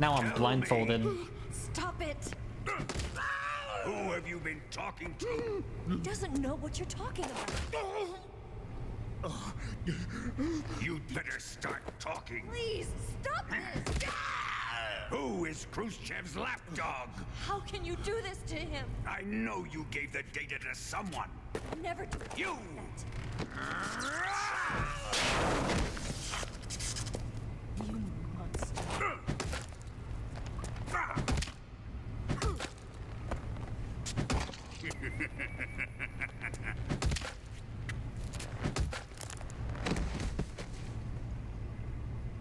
Now I'm blindfolded. Stop it! Who have you been talking to? He doesn't know what you're talking about. You'd better start talking. Please, stop this! Who is Khrushchev's lapdog? How can you do this to him? I know you gave the data to someone. Never do You! that. You monster.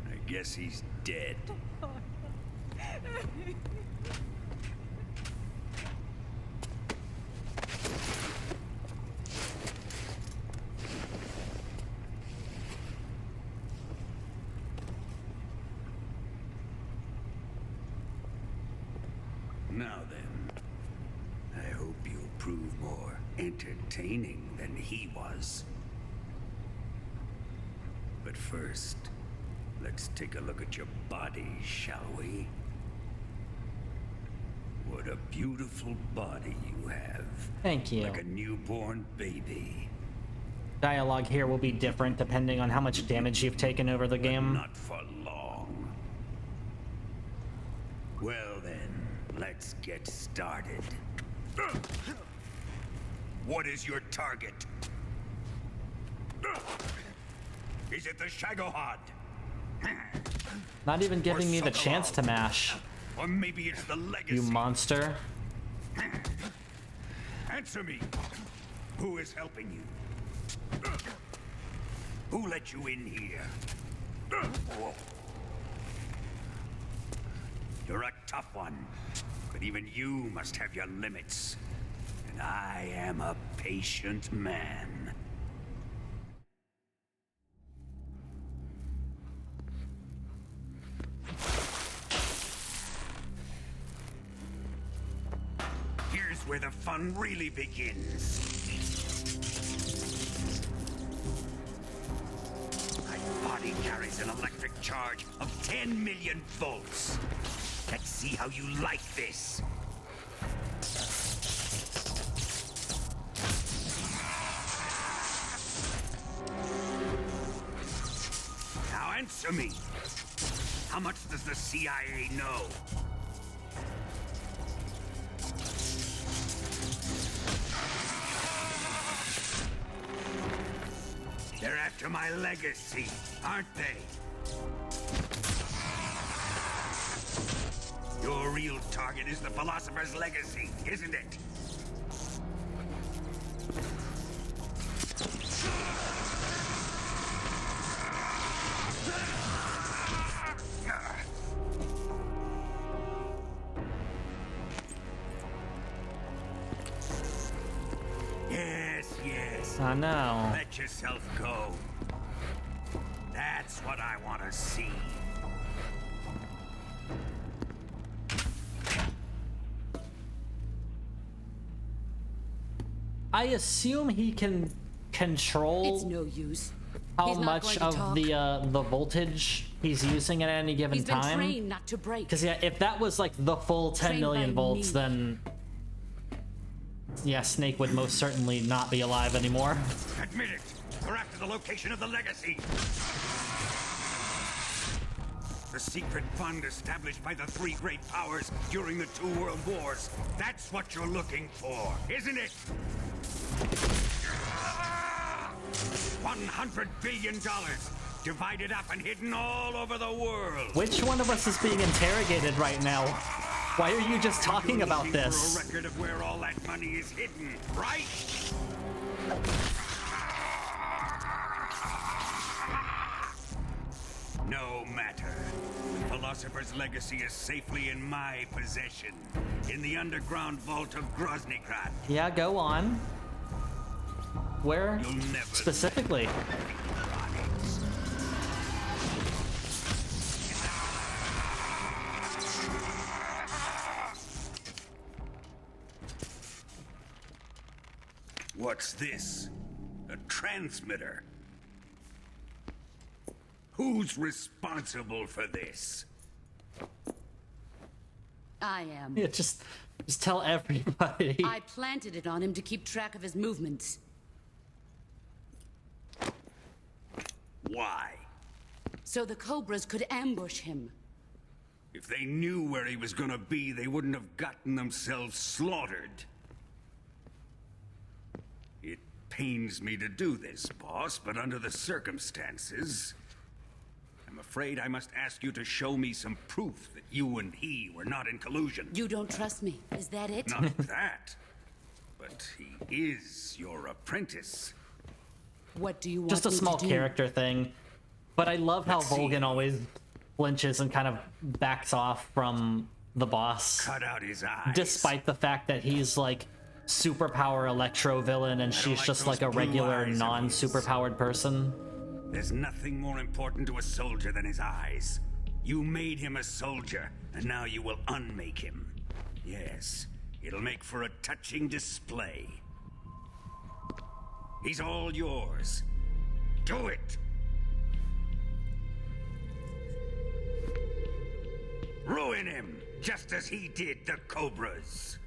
I guess he's dead. Now then, I hope you'll prove more entertaining than he was. But first, let's take a look at your body, shall we? What a beautiful body you have. Thank you. Like a newborn baby. Dialogue here will be different depending on how much damage you've taken over the game. Not for long. Well then, let's get started. What is your target? Is it the Shagohod? Not even giving me the chance to mash. Or maybe it's the Legacy. You monster. Answer me. Who is helping you? Who let you in here? You're a tough one, but even you must have your limits. And I am a patient man. Here's where the fun really begins. My body carries an electric charge of 10 million volts. Let's see how you like this. Now answer me. How much does the CIA know? They're after my legacy, aren't they? Your real target is the Philosopher's Legacy, isn't it? Yes, yes. I know. Let yourself go. That's what I want to see. I assume he can control It's no use. how He's not much going to of talk. the voltage he's using at any given He's been time. trained not to break. Because yeah, if that was like the full 10 Trained million by volts, me. then yeah, Snake would most certainly not be alive anymore. Admit it. We're after the location of the legacy. The secret fund established by the three great powers during the two world wars. That's what you're looking for, isn't it? $100 billion. Divided up and hidden all over the world. Which one of us is being interrogated right now? Why are you just talking You're about looking for this? a record of where all that money is hidden, right? No matter. The Philosopher's Legacy is safely in my possession. In the underground vault of Groznygrad. Yeah, go on. Where You'll never specifically? What's this? A transmitter? Who's responsible for this? I am. Yeah, just tell everybody. I planted it on him to keep track of his movements. Why? So the Cobras could ambush him. If they knew where he was gonna be, they wouldn't have gotten themselves slaughtered. It pains me to do this, boss, but under the circumstances, I'm afraid I must ask you to show me some proof that you and he were not in collusion. You don't trust me, is that it? Not that, but he is your apprentice. What do you want Just a me small to do? character thing. But I love how Let's see. Volgin always flinches and kind of backs off from the boss. Cut out his eyes. Despite the fact that he's like superpower electro villain and she's like just those like a blue regular eyes of his. non-superpowered person. There's nothing more important to a soldier than his eyes. You made him a soldier, and now you will unmake him. Yes, it'll make for a touching display. He's all yours. Do it! Ruin him, just as he did the Cobras.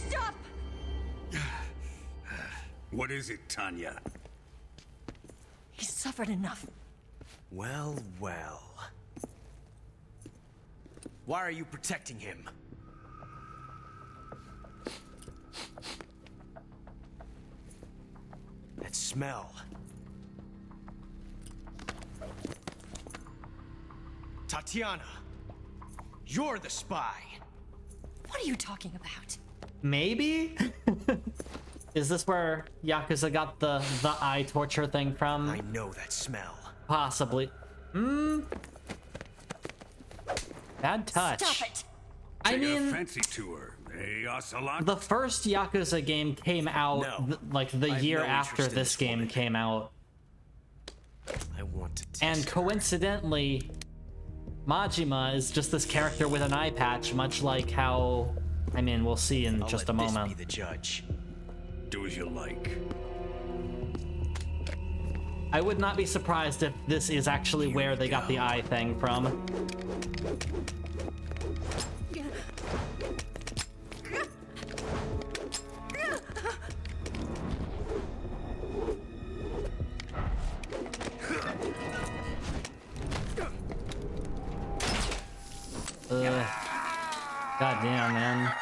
Stop! What is it, Tanya? He's suffered enough. Well, well. Why are you protecting him? That smell. Tatiana, you're the spy. What are you talking about? Maybe? Is this where Yakuza got the eye torture thing from? I know that smell. Possibly. Bad touch. Stop it! I Taking a mean, fancy tour, eh, Ocelot? the first Yakuza game came out No. like the I have year no after interest in this this game woman. came out. I want to test And her. coincidentally, Majima is just this character with an eye patch, much like how... I mean, we'll see in I'll just a let moment. this be the judge. Do as you like. I would not be surprised if this is actually where they got the eye thing from. God damn, man.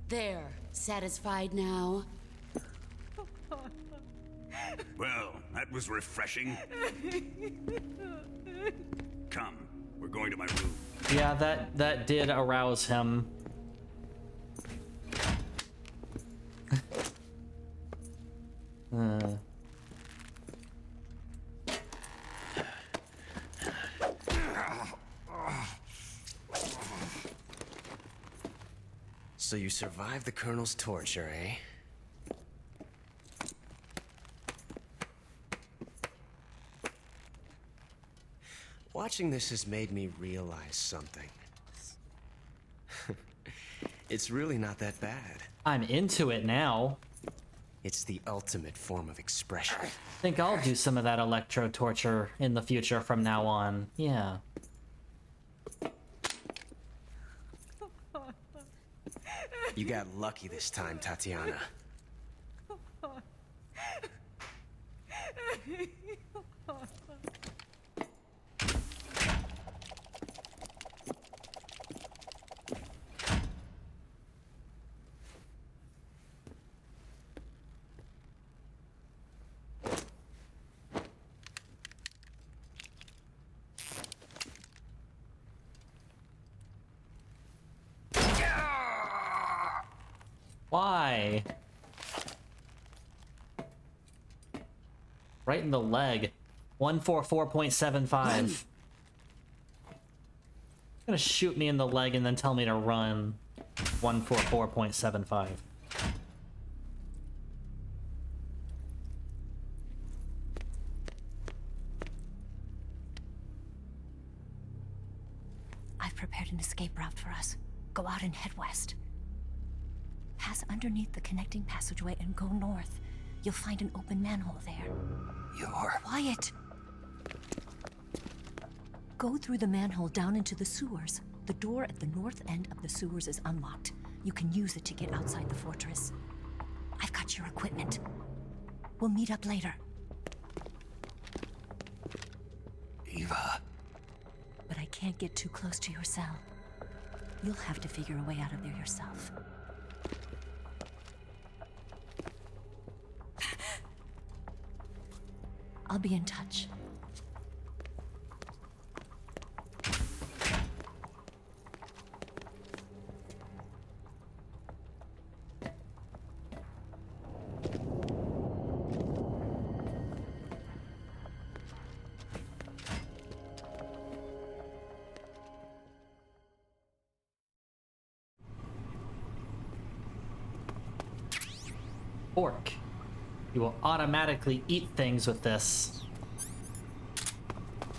There. Satisfied now? Well, that was refreshing. Come, we're going to my room. Yeah, that did arouse him. So you survived the Colonel's torture, eh? Watching this has made me realize something. It's really not that bad. I'm into it now. It's the ultimate form of expression. I think I'll do some of that electro torture in the future from now on. Yeah. You got lucky this time, Tatiana. Why? Right in the leg. 144.75. Gonna shoot me in the leg and then tell me to run. 144.75. I've prepared an escape route for us. Go out and head west. Pass underneath the connecting passageway and go north. You'll find an open manhole there. You're... Quiet! Go through the manhole down into the sewers. The door at the north end of the sewers is unlocked. You can use it to get outside the fortress. I've got your equipment. We'll meet up later. Eva... But I can't get too close to your cell. You'll have to figure a way out of there yourself. I'll be in touch. Fork. You will automatically eat things with this.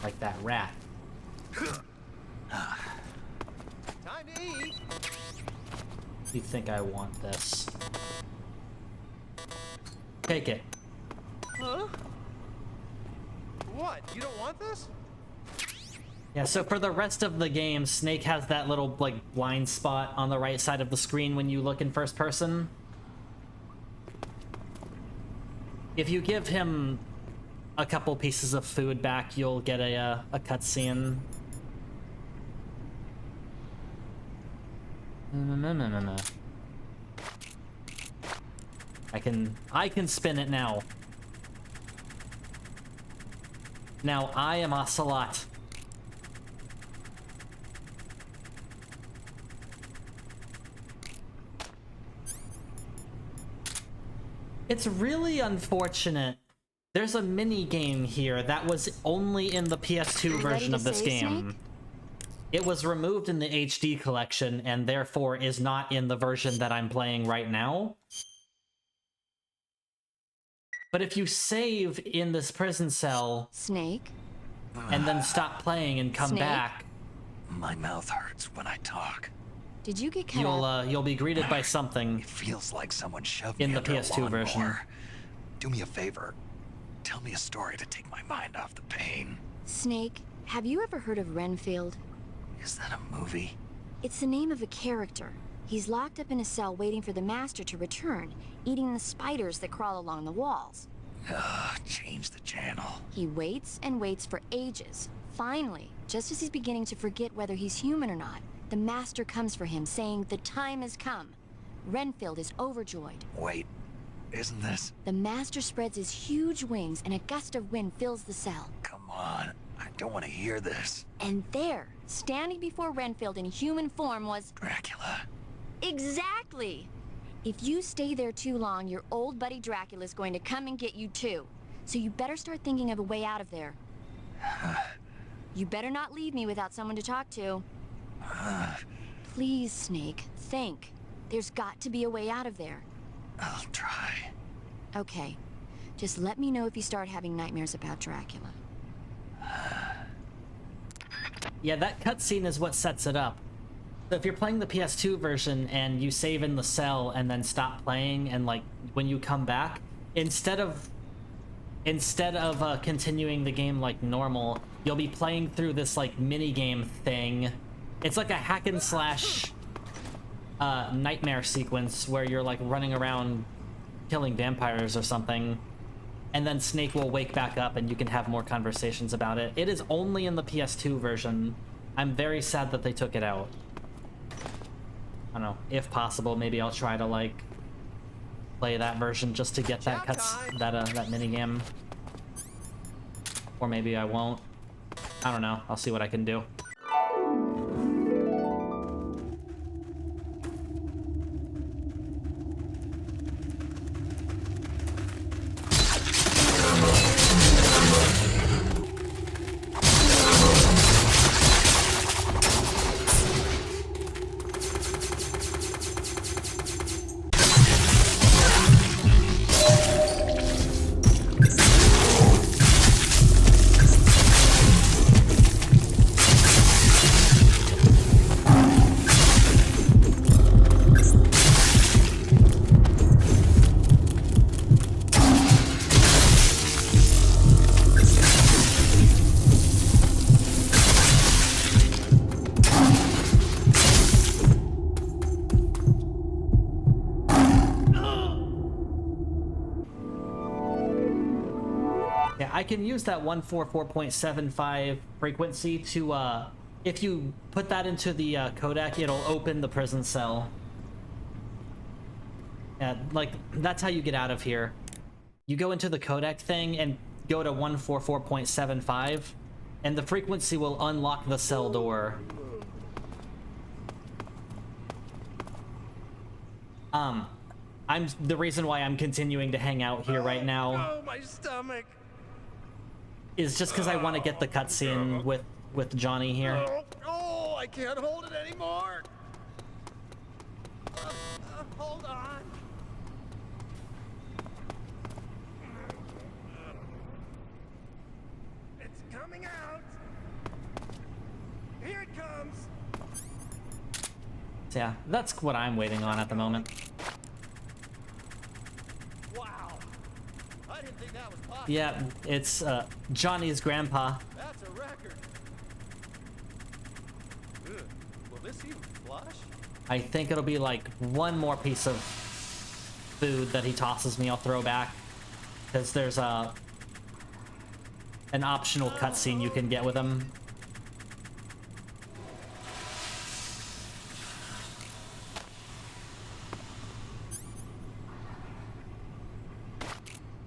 Like that rat. Time to eat! You think I want this? Take it. Huh? What? You don't want this? Yeah, so for the rest of the game, Snake has that little, like, blind spot on the right side of the screen when you look in first person. If you give him a couple pieces of food back, you'll get a cutscene. No. I can spin it now. Now I am Ocelot. It's really unfortunate. There's a mini game here that was only in the PS2 version of this game. It was removed in the HD collection and therefore is not in the version that I'm playing right now. But if you save in this prison cell Snake? and then stop playing and come Snake? back, My mouth hurts when I talk. Did you get cut up? you'll be greeted by something. It feels like someone shoved In me the under a PS2 version. lawnmower. Do me a favor. Tell me a story to take my mind off the pain. Snake, have you ever heard of Renfield? Is that a movie? It's the name of a character. He's locked up in a cell waiting for the master to return, eating the spiders that crawl along the walls. Change the channel. He waits and waits for ages. Finally, just as he's beginning to forget whether he's human or not, the master comes for him, saying the time has come. Renfield is overjoyed. Wait, isn't this... The master spreads his huge wings and a gust of wind fills the cell. Come on, I don't want to hear this. And there, standing before Renfield in human form was... Dracula. Exactly! If you stay there too long, your old buddy Dracula's going to come and get you too. So you better start thinking of a way out of there. You better not leave me without someone to talk to. Please, Snake, think. There's got to be a way out of there. I'll try. Okay. Just let me know if you start having nightmares about Dracula. Yeah, that cutscene is what sets it up. So if you're playing the PS2 version and you save in the cell and then stop playing, and like when you come back, instead of continuing the game like normal, you'll be playing through this like mini game thing. It's like a hack and slash nightmare sequence where you're like running around killing vampires or something, and then Snake will wake back up and you can have more conversations about it. It is only in the PS2 version. I'm very sad that they took it out. I don't know, if possible, maybe I'll try to like play that version just to get that that mini game. Or maybe I won't. I don't know. I'll see what I can do. I can use that 144.75 frequency to, if you put that into the codec, it'll open the prison cell. Like, that's how you get out of here. You go into the codec thing and go to 144.75, and the frequency will unlock the cell door. The reason why I'm continuing to hang out here right now. Oh, my stomach. Is just because I want to get the cutscene with Johnny here. Oh, I can't hold it anymore. Hold on. It's coming out. Here it comes. So yeah, that's what I'm waiting on at the moment. Wow. I didn't think that was possible. Yeah, it's Johnny's grandpa. That's a record. Ugh. Will this even flush? I think it'll be like one more piece of food that he tosses me I'll throw back. Because there's an optional cutscene you can get with him.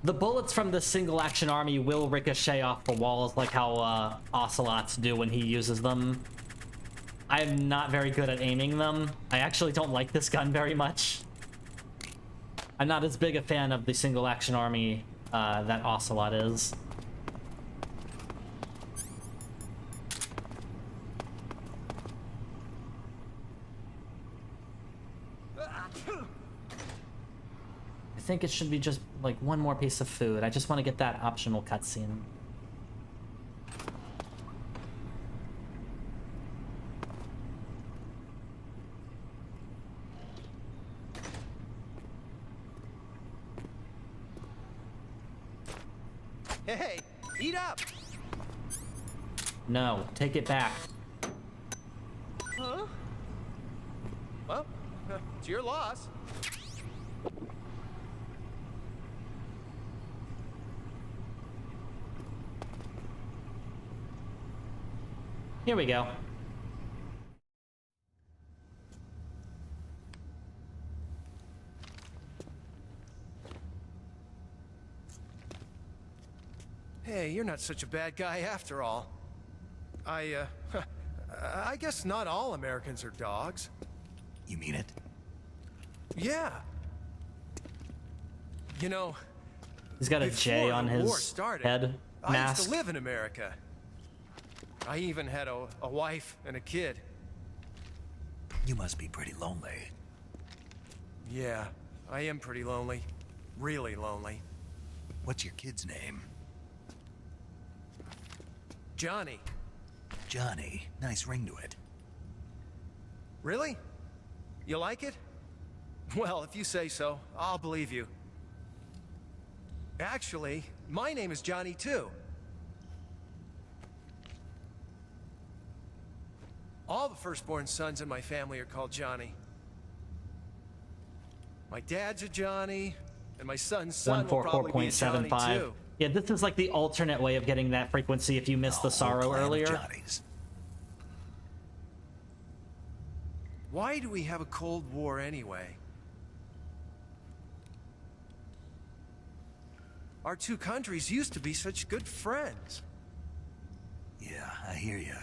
The bullets from the single action army will ricochet off the walls like how Ocelots do when he uses them. I'm not very good at aiming them. I actually don't like this gun very much. I'm not as big a fan of the single action army that Ocelot is. I think it should be just like one more piece of food. I just want to get that optional cutscene. Hey, eat up. No, take it back. Huh? Well, it's your loss. Here we go. Hey, you're not such a bad guy after all. I guess not all Americans are dogs. You mean it? Yeah. You know, He's got a J before on the war his started, head I used mask. to live in America. I even had a wife and a kid. You must be pretty lonely. Yeah, I am pretty lonely. Really lonely. What's your kid's name? Johnny. Johnny. Nice ring to it. Really? You like it? Well, if you say so, I'll believe you. Actually, my name is Johnny too. All the firstborn sons in my family are called Johnny. My dad's a Johnny, and my son's son will probably be a Johnny 144.75. too. Yeah, this is like the alternate way of getting that frequency if you missed the A whole sorrow clan of earlier. Johnnies. Why do we have a Cold War anyway? Our two countries used to be such good friends. Yeah, I hear ya.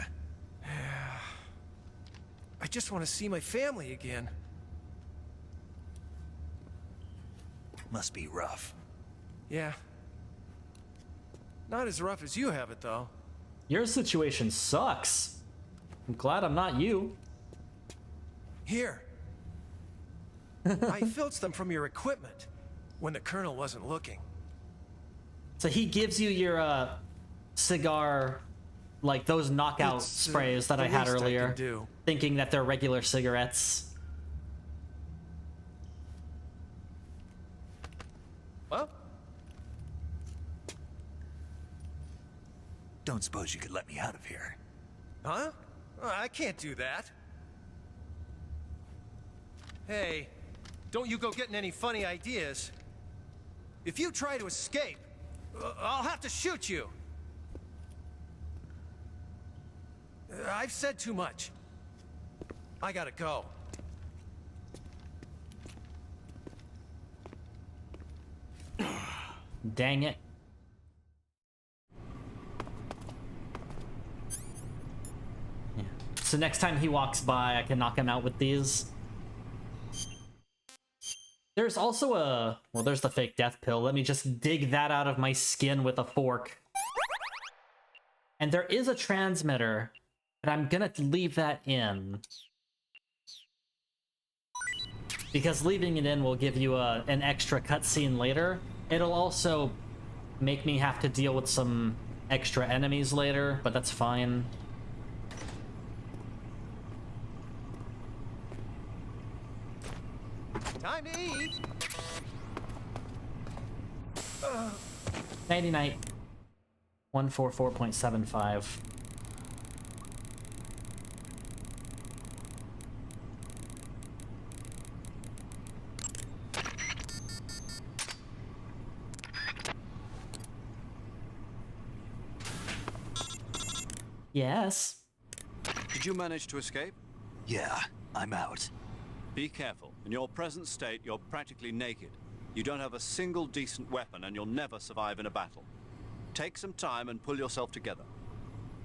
I just want to see my family again. Must be rough. Yeah. Not as rough as you have it, though. Your situation sucks. I'm glad I'm not you. Here. I filched them from your equipment when the Colonel wasn't looking. So he gives you your cigar, like those knockout It's, sprays that the I had least I earlier, can do. thinking that they're regular cigarettes. Well, Don't suppose you could let me out of here? huh? I can't do that. Hey, don't you go getting any funny ideas. If you try to escape, I'll have to shoot you. I've said too much. I gotta go. Dang it. Yeah. So next time he walks by, I can knock him out with these. There's also a... Well, there's the fake death pill. Let me just dig that out of my skin with a fork. And there is a transmitter, but I'm gonna leave that in. Because leaving it in will give you an extra cutscene later. It'll also make me have to deal with some extra enemies later, but that's fine. Time to eat. Nighty night. 144.75. Yes. Did you manage to escape? Yeah, I'm out. Be careful. In your present state, you're practically naked. You don't have a single decent weapon, and you'll never survive in a battle. Take some time and pull yourself together.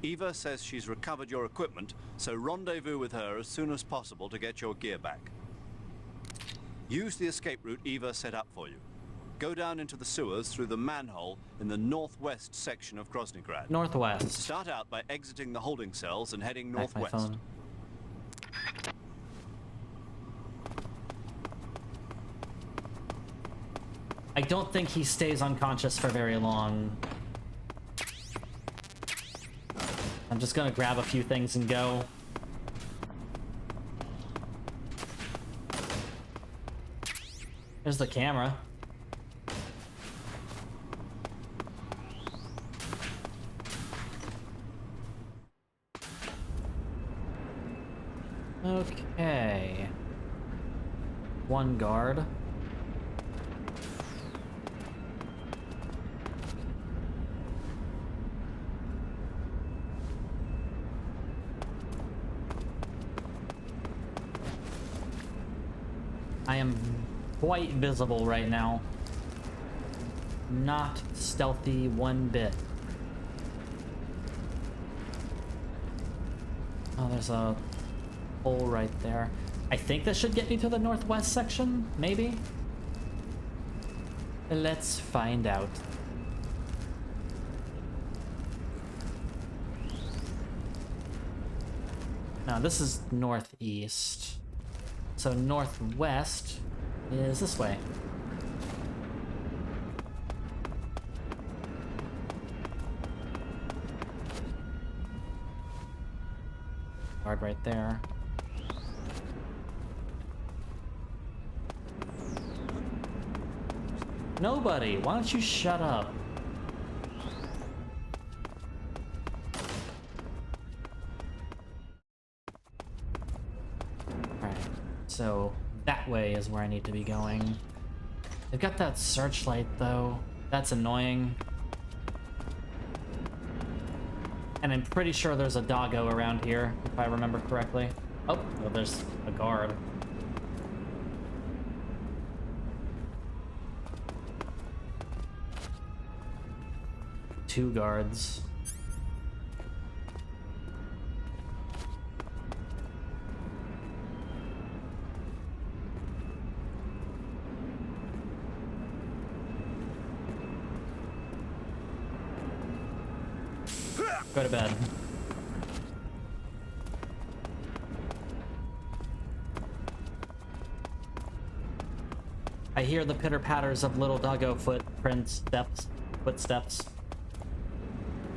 Eva says she's recovered your equipment, so rendezvous with her as soon as possible to get your gear back. Use the escape route Eva set up for you. Go down into the sewers through the manhole in the northwest section of Groznygrad. Northwest. Start out by exiting the holding cells and heading Back my northwest. phone. I don't think he stays unconscious for very long. I'm just gonna grab a few things and go. There's the camera. Okay. One guard. I am quite visible right now. Not stealthy one bit. Oh, there's a hole right there. I think this should get me to the northwest section, maybe? Let's find out. Now, this is northeast. So northwest is this way. Guard right there. Nobody! Why don't you shut up? Alright, so that way is where I need to be going. They've got that searchlight, though. That's annoying. And I'm pretty sure there's a doggo around here, if I remember correctly. Oh, well, there's a guard. Two guards. Go to bed. I hear the pitter-patters of little doggo footprints, footsteps.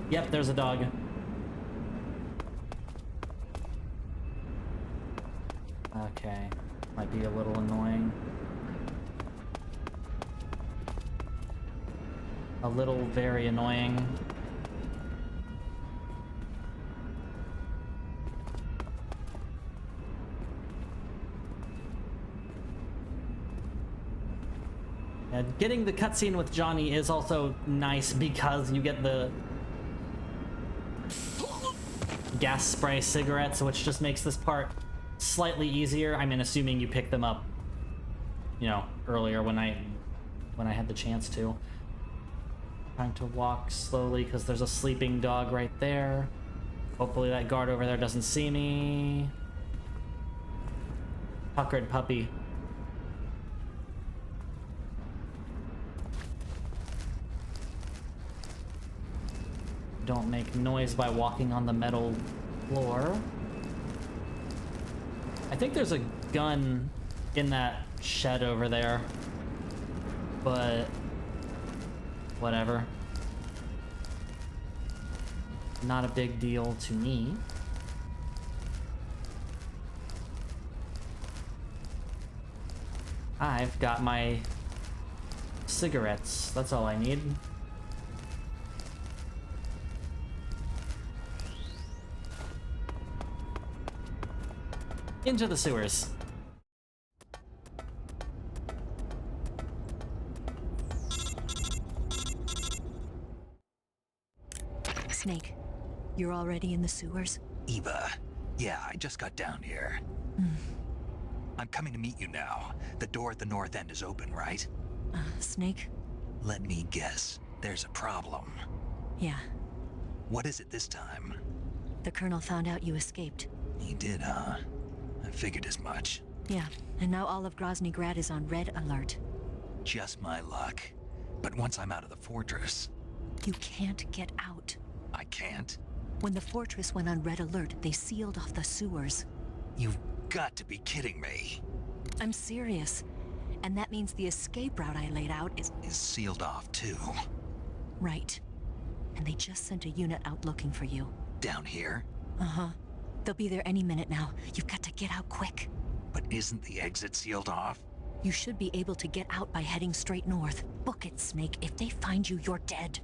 Yep, there's a dog. Okay, might be a little annoying. A little very annoying. And getting the cutscene with Johnny is also nice because you get the gas spray cigarettes, which just makes this part slightly easier. I mean, assuming you pick them up, you know, earlier when I had the chance to. Trying to walk slowly because there's a sleeping dog right there. Hopefully that guard over there doesn't see me. Puckered puppy. Don't make noise by walking on the metal floor. I think there's a gun in that shed over there, but whatever. Not a big deal to me. I've got my cigarettes. That's all I need. Into the sewers. Snake, you're already in the sewers? Eva. Yeah, I just got down here. I'm coming to meet you now. The door at the north end is open, right? Snake? Let me guess. There's a problem. Yeah. What is it this time? The Colonel found out you escaped. He did, huh? I figured as much. Yeah, and now all of Grozny Grad is on red alert. Just my luck. But once I'm out of the fortress... You can't get out. I can't? When the fortress went on red alert, they sealed off the sewers. You've got to be kidding me. I'm serious. And that means the escape route I laid out is sealed off, too. Right. And they just sent a unit out looking for you. Down here? Uh-huh. They'll be there any minute now. You've got to get out quick. But isn't the exit sealed off? You should be able to get out by heading straight north. Book it, Snake. If they find you, you're dead.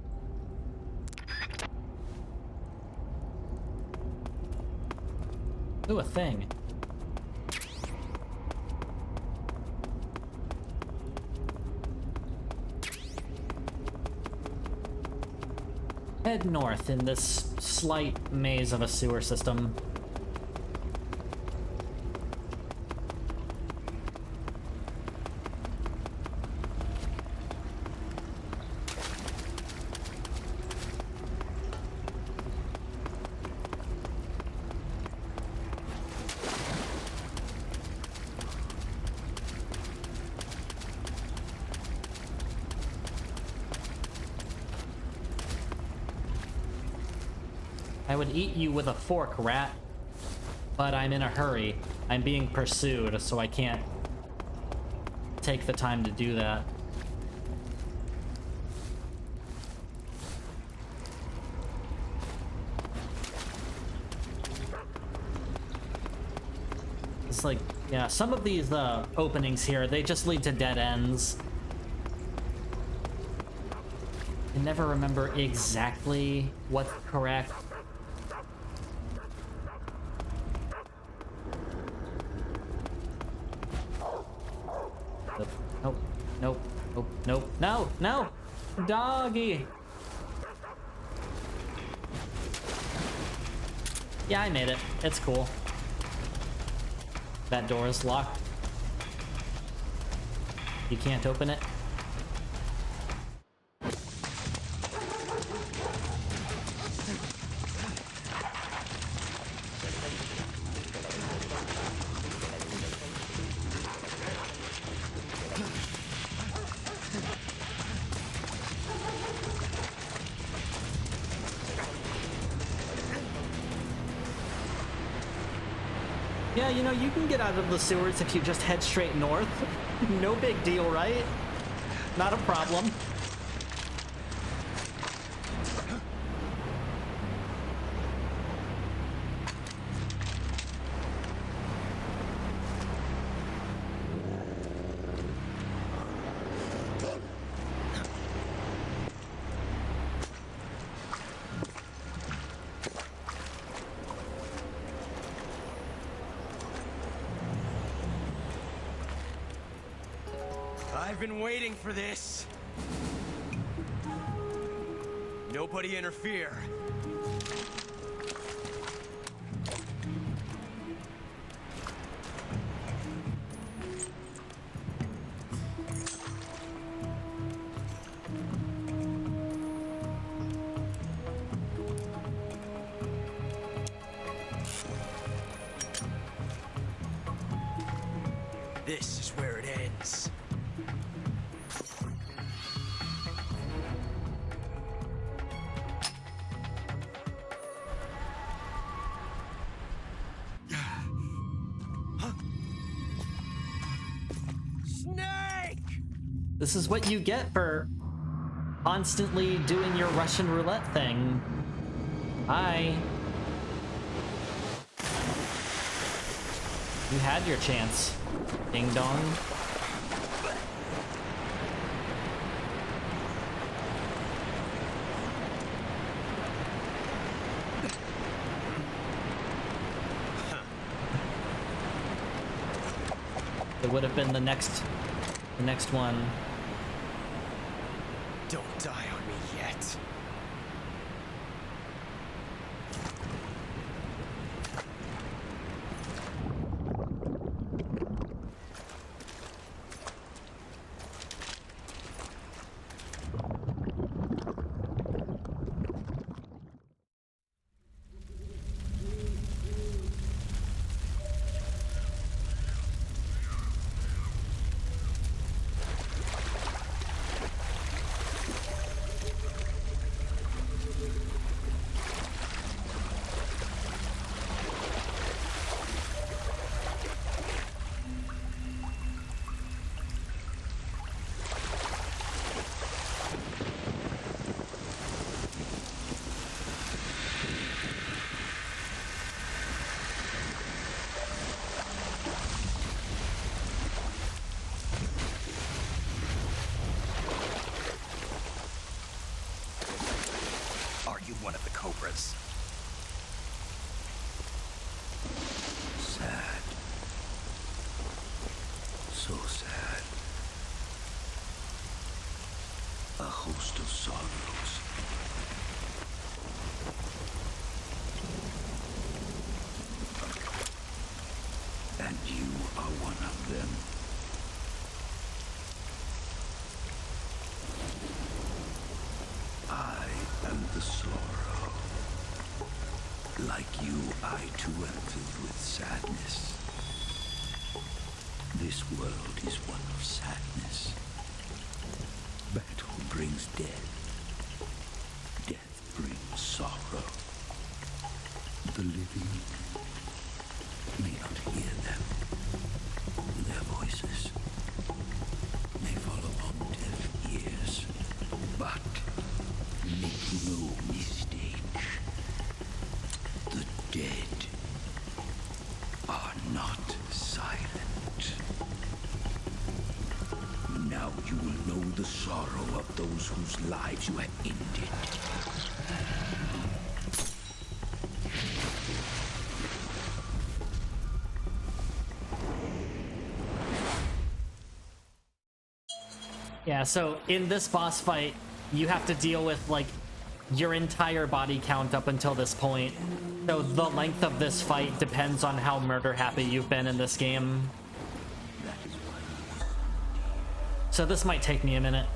Ooh, a thing. Head north in this slight maze of a sewer system. I would eat you with a fork, rat. But I'm in a hurry. I'm being pursued, so I can't take the time to do that. It's like, yeah, some of these openings here, they just lead to dead ends. I never remember exactly what's correct. Nope, nope, nope, nope, no, no! Doggy! Yeah, I made it. It's cool. That door is locked. You can't open it. Yeah, you know, you can get out of the sewers if you just head straight north. No big deal, right? Not a problem. I've been waiting for this. Nobody interfere. This is where it ends. Snake! This is what you get for constantly doing your Russian roulette thing. Hi. You had your chance. Ding dong. It would have been the next one. Don't die on me yet. Are you one of the cobras? Sad. So sad. A host of sorrows. And you are one of them. I am the sorrow. Like you, I too am filled with sadness. This world is one of sadness. Battle brings death. Death brings sorrow. The living may not hear them. Their voices may fall upon deaf ears. But make no mistake, the dead are not silent. Now you will know the sorrow of those whose lives you have ended. Yeah, so in this boss fight, you have to deal with, like, your entire body count up until this point. So the length of this fight depends on how murder-happy you've been in this game. So this might take me a minute.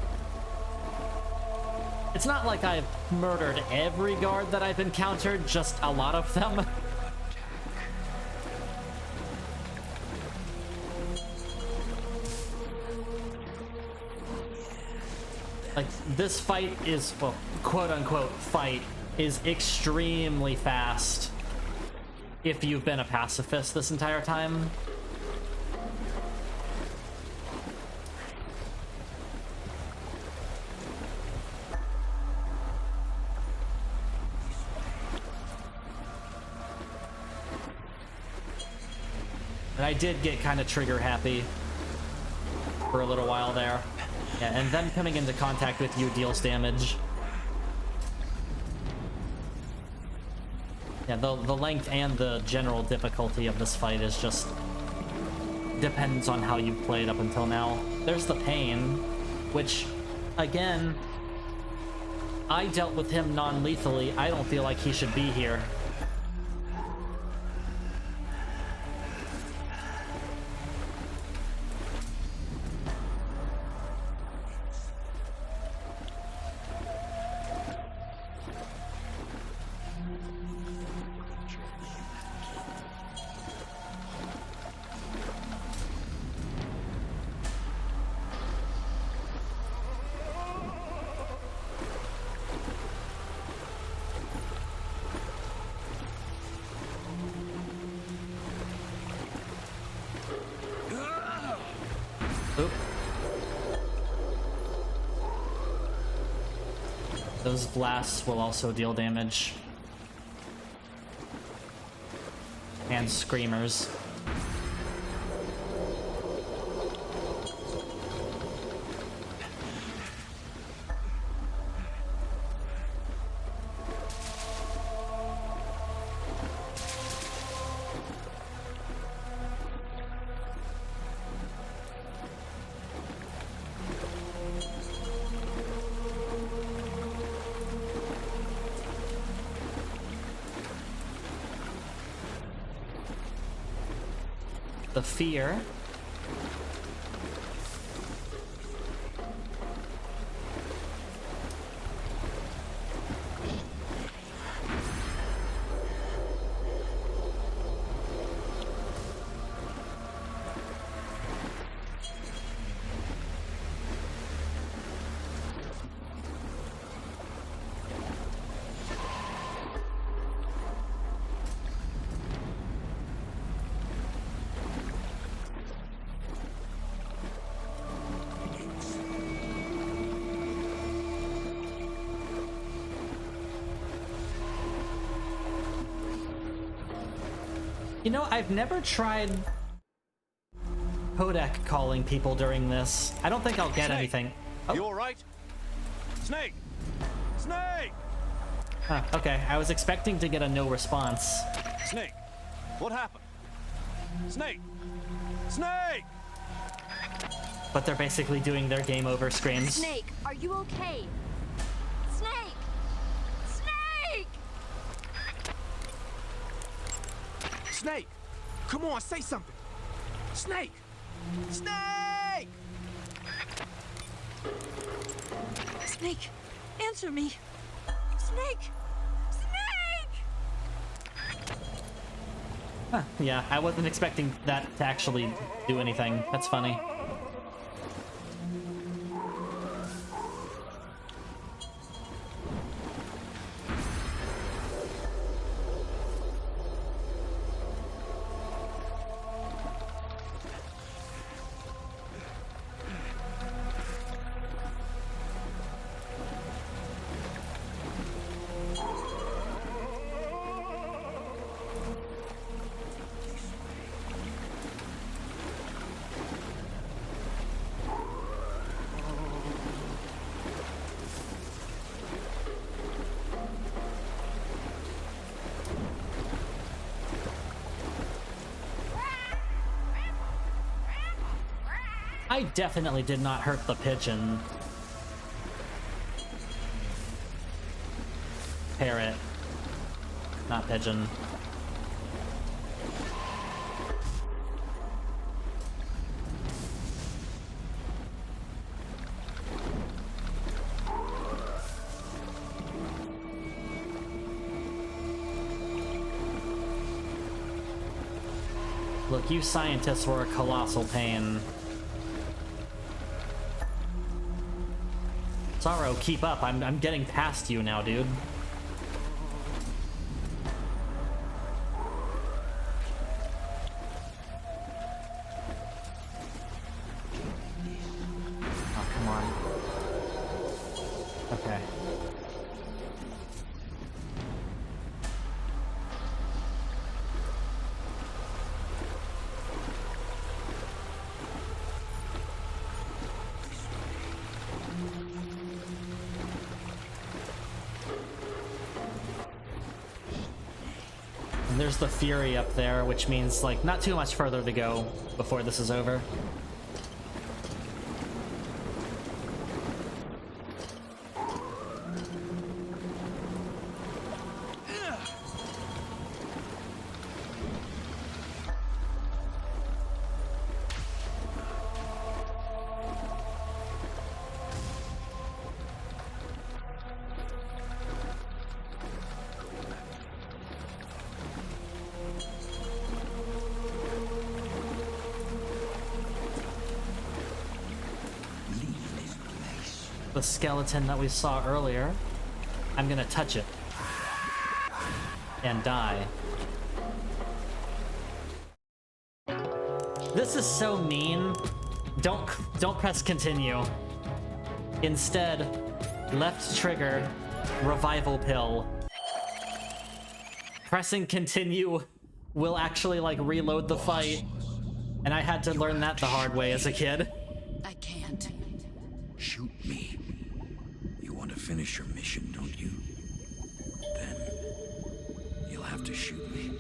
It's not like I've murdered every guard that I've encountered, just a lot of them. Like, this fight is, well, quote-unquote fight, is extremely fast if you've been a pacifist this entire time. And I did get kind of trigger happy for a little while there. Yeah, and them coming into contact with you deals damage. Yeah, the length and the general difficulty of this fight is just depends on how you played up until now. There's the pain, which, again, I dealt with him non-lethally. I don't feel like he should be here. Those blasts will also deal damage. And screamers. The fear. You know, I've never tried codec calling people during this. I don't think I'll get anything. Oh. You all right? Snake! Snake! Huh, okay, I was expecting to get a no response. Snake! What happened? Snake! Snake! But they're basically doing their game over screams. Snake, are you okay? Snake! Snake! Snake! Come on, say something! Snake! Snake! Snake, answer me. Snake! Snake! Huh, yeah, I wasn't expecting that to actually do anything. That's funny. I definitely did not hurt the pigeon. Parrot. Not pigeon. Look, you scientists were a colossal pain. Sorrow, keep up. I'm getting past you now, dude. Oh, come on. Okay. there's the Fury up there, which means, like, not too much further to go before this is over. The skeleton that we saw earlier, I'm gonna touch it and die. This is so mean. Don't press continue. Instead, left trigger, revival pill. Pressing continue will actually, like, reload the fight. And I had to learn that the hard way as a kid. I can't. Shoot me. You want to finish your mission, don't you? Then you'll have to shoot me.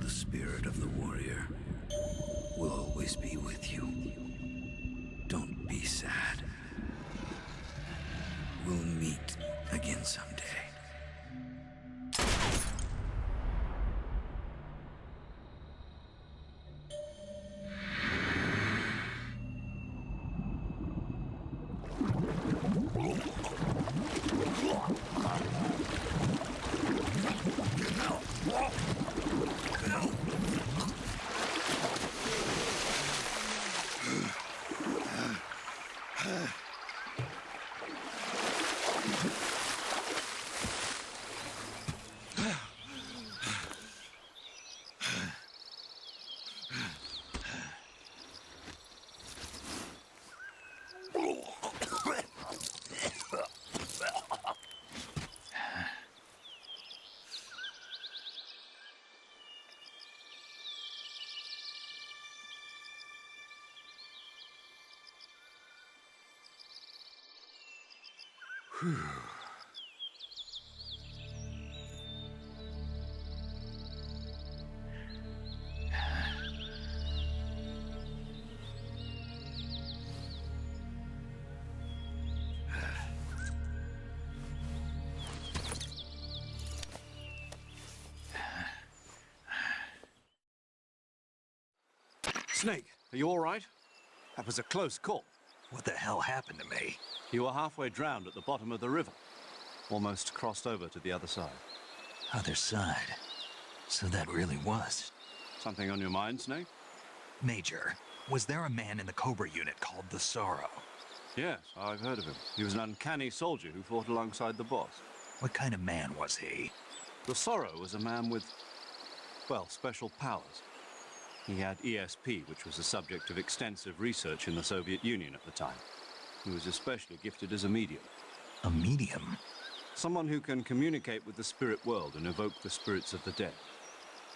The spirit of the warrior will always be with you. Don't be sad. We'll meet again someday. Snake, are you all right? That was a close call. What the hell happened to me? You were halfway drowned at the bottom of the river. Almost crossed over to the other side. Other side. So that really was. Something on your mind, Snake? Major, was there a man in the Cobra unit called the Sorrow? Yes, I've heard of him. He was an uncanny soldier who fought alongside the boss. What kind of man was he? The Sorrow was a man with, well, special powers. He had ESP, which was the subject of extensive research in the Soviet Union at the time. He was especially gifted as a medium. A medium? Someone who can communicate with the spirit world and evoke the spirits of the dead.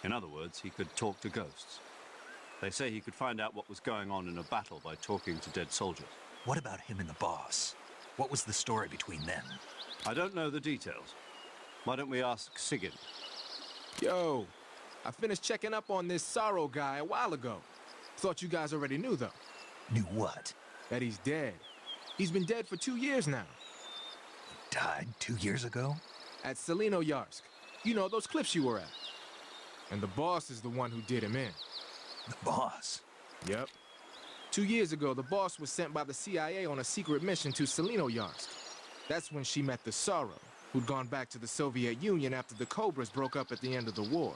In other words, he could talk to ghosts. They say he could find out what was going on in a battle by talking to dead soldiers. What about him and the boss? What was the story between them? I don't know the details. Why don't we ask Sigyn? Yo, I finished checking up on this Sorrow guy a while ago. Thought you guys already knew, though. Knew what? That he's dead. He's been dead for 2 years now. He died 2 years ago? At Selino-Yarsk. You know, those cliffs you were at. And the boss is the one who did him in. The boss? Yep. 2 years ago, the boss was sent by the CIA on a secret mission to Selino-Yarsk. That's when she met the Sorrow, who'd gone back to the Soviet Union after the Cobras broke up at the end of the war.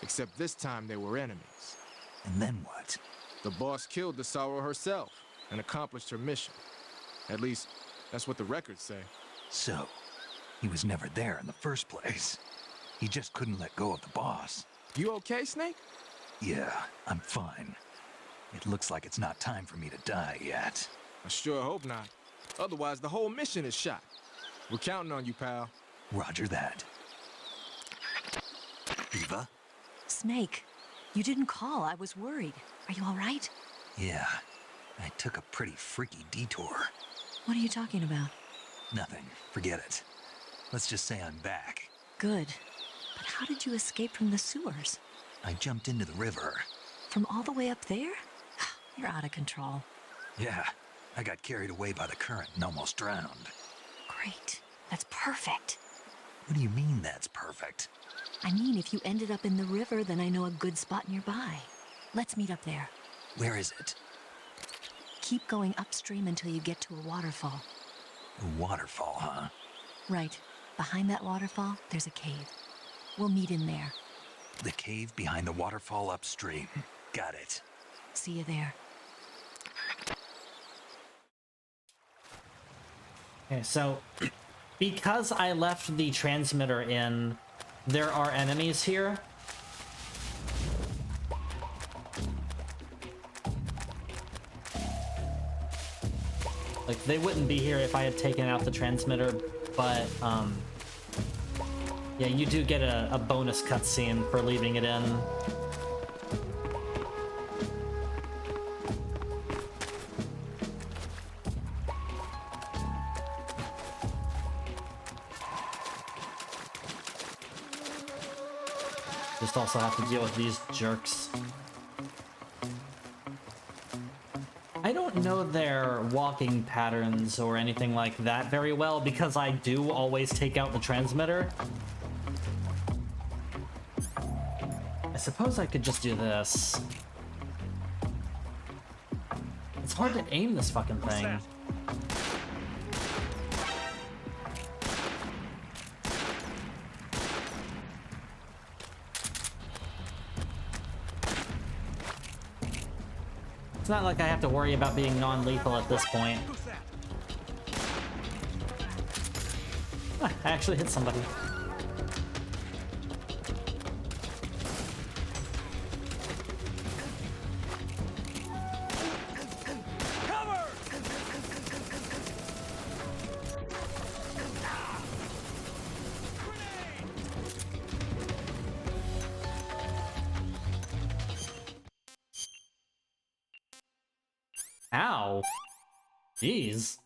Except this time they were enemies. And then what? The boss killed the Sorrow herself and accomplished her mission. At least, that's what the records say. So, he was never there in the first place. He just couldn't let go of the boss. You okay, Snake? Yeah, I'm fine. It looks like it's not time for me to die yet. I sure hope not. Otherwise, the whole mission is shot. We're counting on you, pal. Roger that. Eva? Snake, you didn't call. I was worried. Are you all right? Yeah, I took a pretty freaky detour. What are you talking about? Nothing. Forget it. Let's just say I'm back. Good. How did you escape from the sewers? I jumped into the river. From all the way up there? You're out of control. Yeah, I got carried away by the current and almost drowned. Great. That's perfect. What do you mean that's perfect? I mean, if you ended up in the river, then I know a good spot nearby. Let's meet up there. Where is it? Keep going upstream until you get to a waterfall. A waterfall, huh? Right. Behind that waterfall, there's a cave. We'll meet in there. The cave behind the waterfall upstream. Got it. See you there. Okay, so because I left the transmitter in, there are enemies here. Like, they wouldn't be here if I had taken out the transmitter, but, yeah, you do get a bonus cutscene for leaving it in. Just also have to deal with these jerks. I don't know their walking patterns or anything like that very well because I do always take out the transmitter. I suppose I could just do this. It's hard to aim this fucking thing. It's not like I have to worry about being non-lethal at this point. Ah, I actually hit somebody. Ow. Jeez.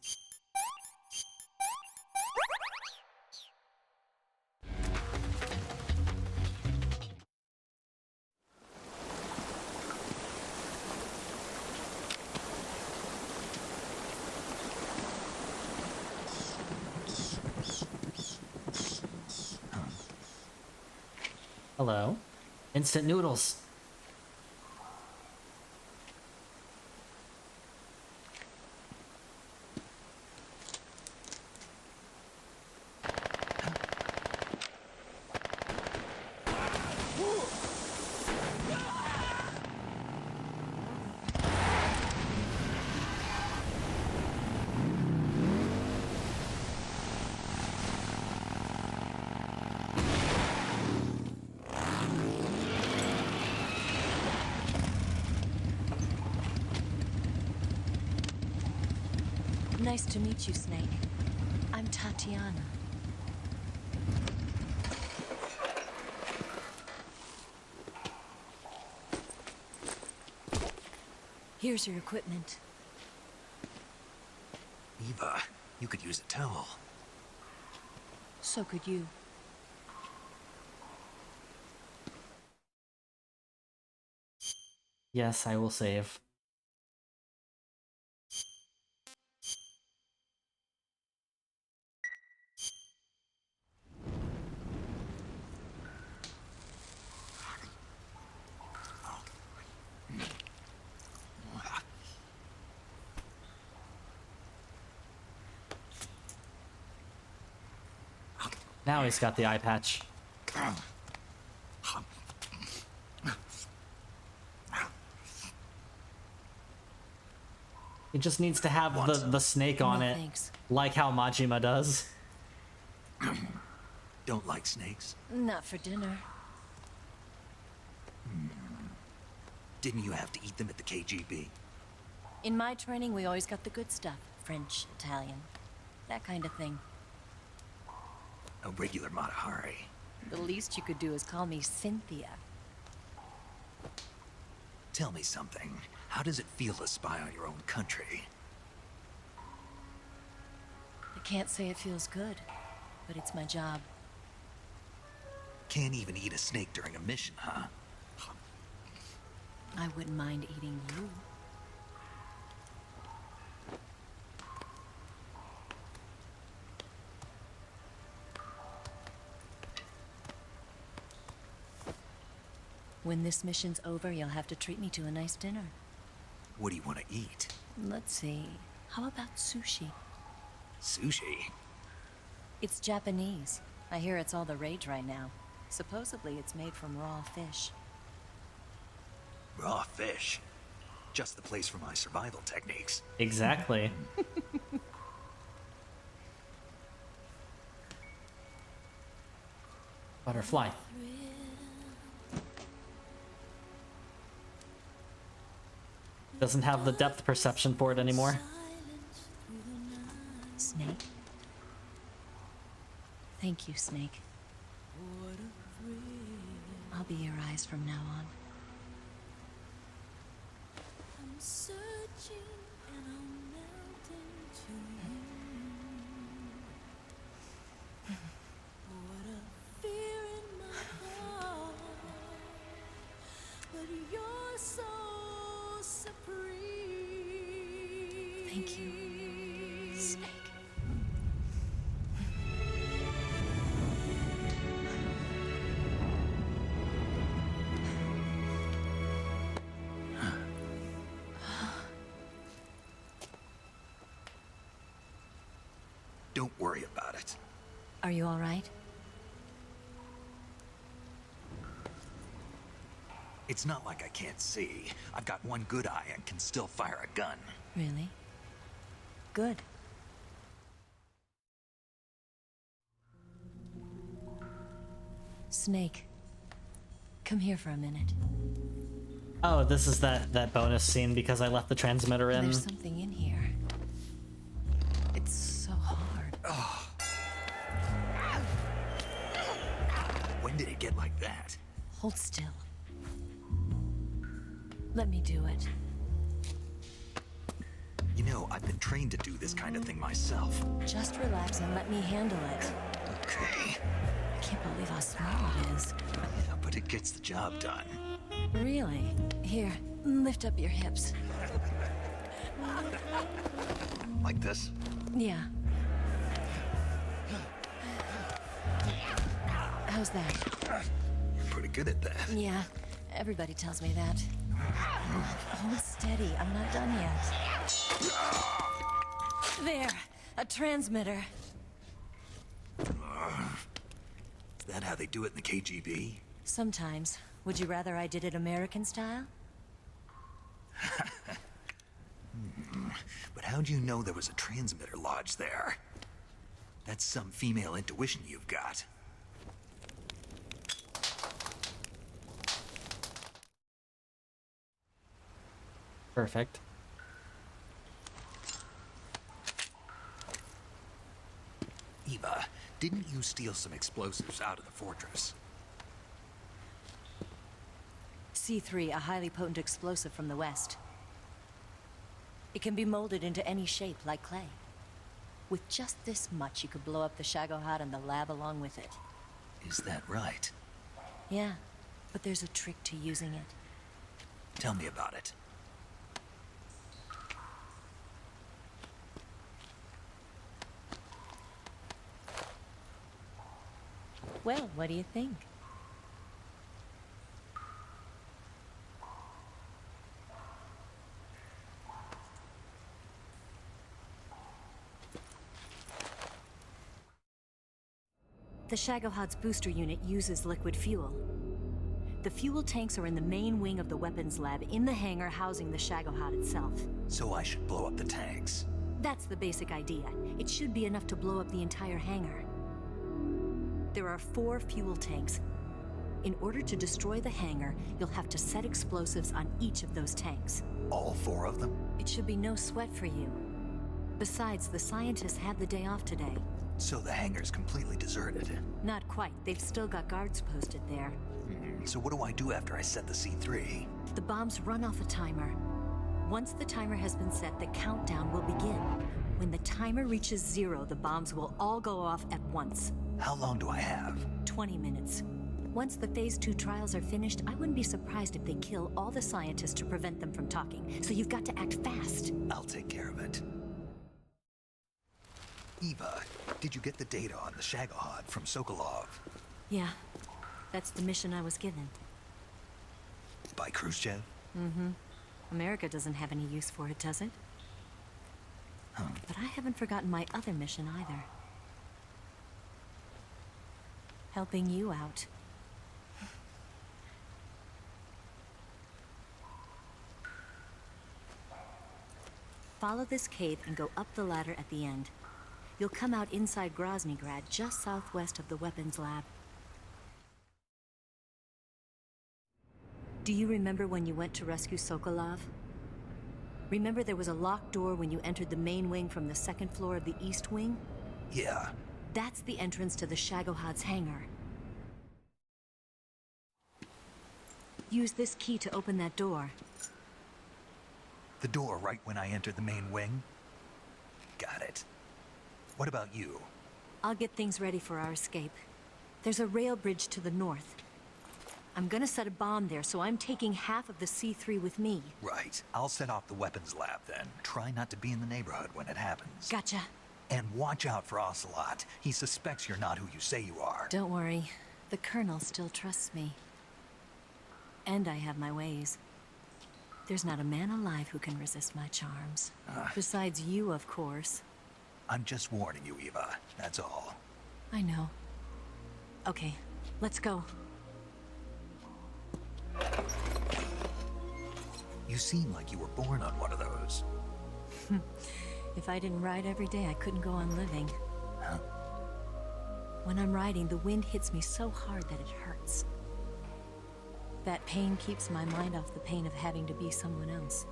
Hello. Instant noodles. Nice to meet you, Snake. I'm Tatiana. Here's your equipment. Eva, you could use a towel. So could you. Yes, I will save. Now he's got the eye patch. He just needs to have the snake on No, it, thanks. like how Majima does. Don't like snakes? Not for dinner. Didn't you have to eat them at the KGB? In my training, we always got the good stuff. French, Italian, that kind of thing. A regular Matahari. The least you could do is call me Cynthia. Tell me something. How does it feel to spy on your own country? I can't say it feels good, but it's my job. Can't even eat a snake during a mission, huh? I wouldn't mind eating you. When this mission's over, you'll have to treat me to a nice dinner. What do you want to eat? Let's see. How about sushi? Sushi? It's Japanese. I hear it's all the rage right now. Supposedly it's made from raw fish. Raw fish? Just the place for my survival techniques. Exactly. Butterfly. Doesn't have the depth perception for it anymore. Snake? Thank you, Snake. I'll be your eyes from now on. I'm searching and I'm melting to you. What a fear in my heart, but you're so supreme. Thank you, Snake. Don't worry about it. Are you all right? It's not like I can't see. I've got one good eye and can still fire a gun. Really? Good. Snake, come here for a minute. Oh, this is that bonus scene because I left the transmitter in. There's something in here. It's so hard. Oh. When did it get like that? Hold still. Let me do it. You know, I've been trained to do this kind of thing myself. Just relax and let me handle it. Okay. I can't believe how small it is. Yeah, but it gets the job done. Really? Here, lift up your hips. Like this? Yeah. How's that? You're pretty good at that. Yeah, everybody tells me that. Hold steady, I'm not done yet. There, a transmitter. Is that how they do it in the KGB? Sometimes. Would you rather I did it American style? But how'd you know there was a transmitter lodged there? That's some female intuition you've got. Perfect. Eva, didn't you steal some explosives out of the fortress? C3, a highly potent explosive from the west. It can be molded into any shape, like clay. With just this much, you could blow up the Shagohod and the lab along with it. Is that right? Yeah, but there's a trick to using it. Tell me about it. Well, what do you think? The Shagohod's booster unit uses liquid fuel. The fuel tanks are in the main wing of the weapons lab in the hangar housing the Shagohod itself. So I should blow up the tanks. That's the basic idea. It should be enough to blow up the entire hangar. There are 4 fuel tanks. In order to destroy the hangar, you'll have to set explosives on each of those tanks. All 4 of them? It should be no sweat for you. Besides, the scientists had the day off today. So the hangar's completely deserted. Not quite. They've still got guards posted there. So what do I do after I set the C3? The bombs run off a timer. Once the timer has been set, the countdown will begin. When the timer reaches 0, the bombs will all go off at once. How long do I have? 20 minutes. Once the Phase 2 trials are finished, I wouldn't be surprised if they kill all the scientists to prevent them from talking. So you've got to act fast. I'll take care of it. Eva, did you get the data on the Shagohod from Sokolov? Yeah, that's the mission I was given. By Khrushchev? Mm-hmm. America doesn't have any use for it, does it? Huh. But I haven't forgotten my other mission either. Helping you out. Follow this cave and go up the ladder at the end. You'll come out inside Groznygrad, just southwest of the weapons lab. Do you remember when you went to rescue Sokolov? Remember there was a locked door when you entered the main wing from the second floor of the east wing? Yeah. That's the entrance to the Shagohod's hangar. Use this key to open that door. The door right when I entered the main wing? Got it. What about you? I'll get things ready for our escape. There's a rail bridge to the north. I'm gonna set a bomb there, so I'm taking half of the C3 with me. Right. I'll set off the weapons lab then. Try not to be in the neighborhood when it happens. Gotcha. And watch out for Ocelot. He suspects you're not who you say you are. Don't worry. The Colonel still trusts me. And I have my ways. There's not a man alive who can resist my charms. Besides you, of course. I'm just warning you, Eva. That's all. I know. Okay, let's go. You seem like you were born on one of those. If I didn't ride every day, I couldn't go on living. Huh? When I'm riding, the wind hits me so hard that it hurts. That pain keeps my mind off the pain of having to be someone else.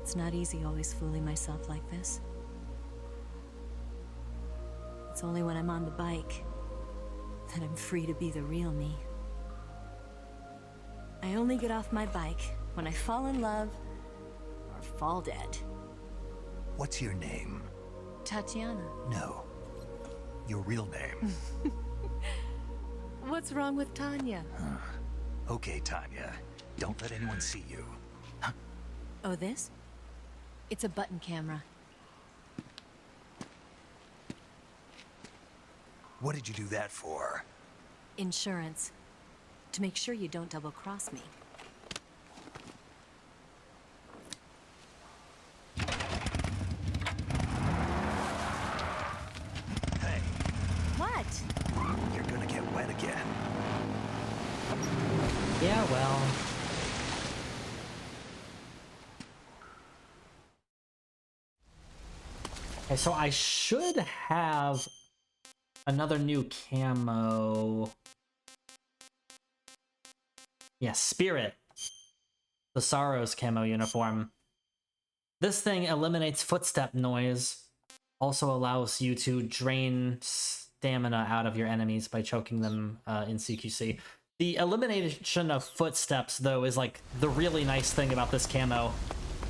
It's not easy always fooling myself like this. It's only when I'm on the bike that I'm free to be the real me. I only get off my bike when I fall in love or fall dead. What's your name? Tatiana. No. Your real name. What's wrong with Tanya? Okay, Tanya. Don't let anyone see you. Oh, this? It's a button camera. What did you do that for? Insurance. To make sure you don't double-cross me. Hey. What? You're gonna get wet again. Yeah, well. Okay, so I should have another new camo. Yeah, Spirit. The Sorrow's camo uniform. This thing eliminates footstep noise. Also allows you to drain stamina out of your enemies by choking them in CQC. The elimination of footsteps, though, is like the really nice thing about this camo.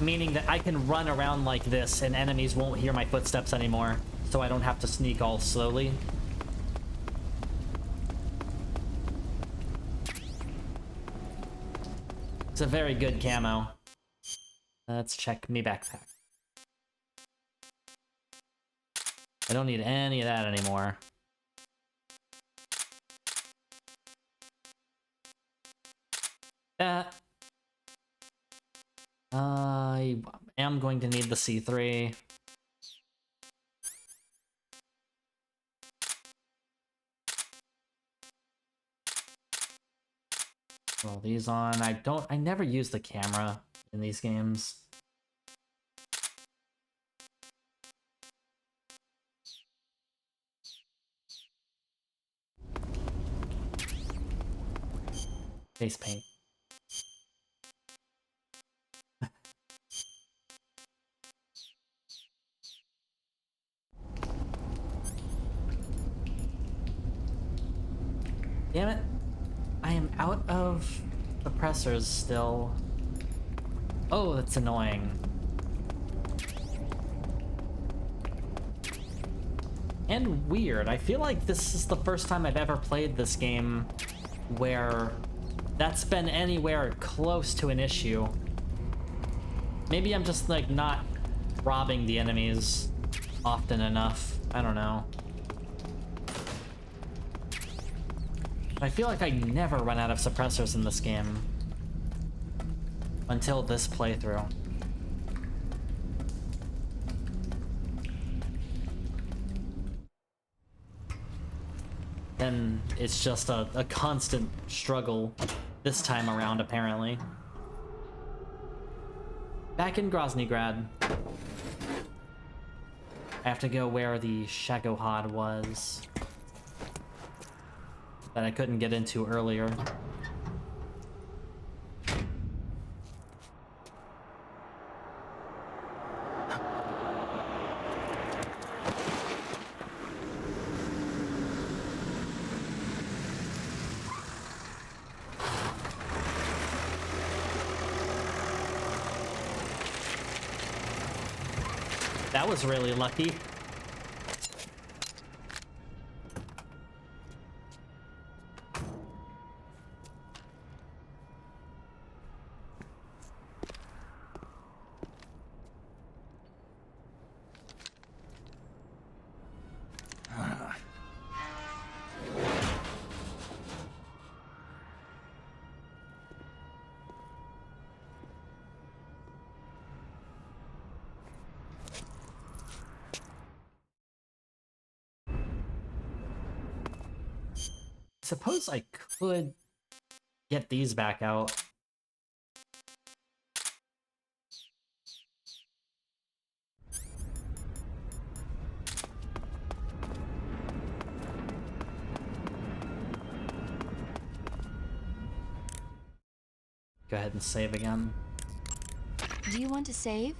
Meaning that I can run around like this and enemies won't hear my footsteps anymore. So I don't have to sneak all slowly. It's a very good camo. Let's check me backpack. I don't need any of that anymore. That. I am going to need the C3. Roll these on. I never use the camera in these games. Face paint. Damn it. I am out of suppressors still. Oh, that's annoying. and weird. I feel like this is the first time I've ever played this game where that's been anywhere close to an issue. Maybe I'm just like not robbing the enemies often enough. I don't know. I feel like I never run out of suppressors in this game. Until this playthrough. Then it's just a constant struggle this time around, apparently. Back in Groznygrad. I have to go where the Shagohod was. That I couldn't get into earlier. That was really lucky. Suppose I could get these back out. Go ahead and save again. Do you want to save?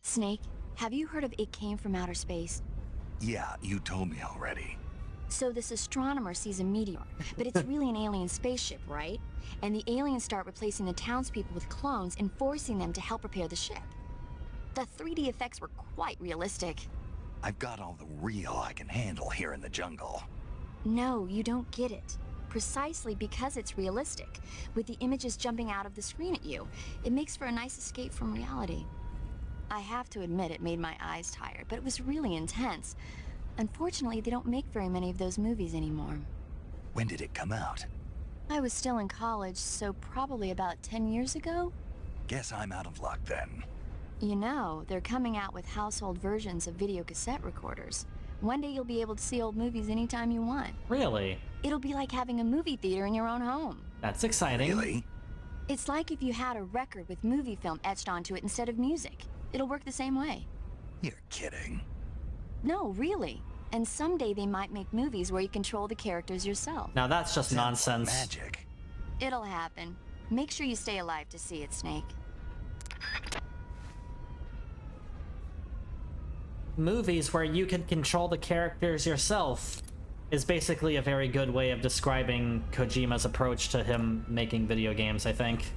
Snake, have you heard of It Came from Outer Space? Yeah, you told me already. So this astronomer sees a meteor, but it's really an alien spaceship, right? And the aliens start replacing the townspeople with clones and forcing them to help repair the ship. The 3D effects were quite realistic. I've got all the real I can handle here in the jungle. No, you don't get it. Precisely because it's realistic, with the images jumping out of the screen at you, it makes for a nice escape from reality. I have to admit it made my eyes tired, but it was really intense. Unfortunately, they don't make very many of those movies anymore. When did it come out? I was still in college, so probably about 10 years ago? Guess I'm out of luck then. You know, they're coming out with household versions of video cassette recorders. One day you'll be able to see old movies anytime you want. Really? It'll be like having a movie theater in your own home. That's exciting. Really? It's like if you had a record with movie film etched onto it instead of music. It'll work the same way. You're kidding. No, really. And someday they might make movies where you control the characters yourself. Now that's just nonsense. Magic. It'll happen. Make sure you stay alive to see it, Snake. Movies where you can control the characters yourself is basically a very good way of describing Kojima's approach to him making video games, I think.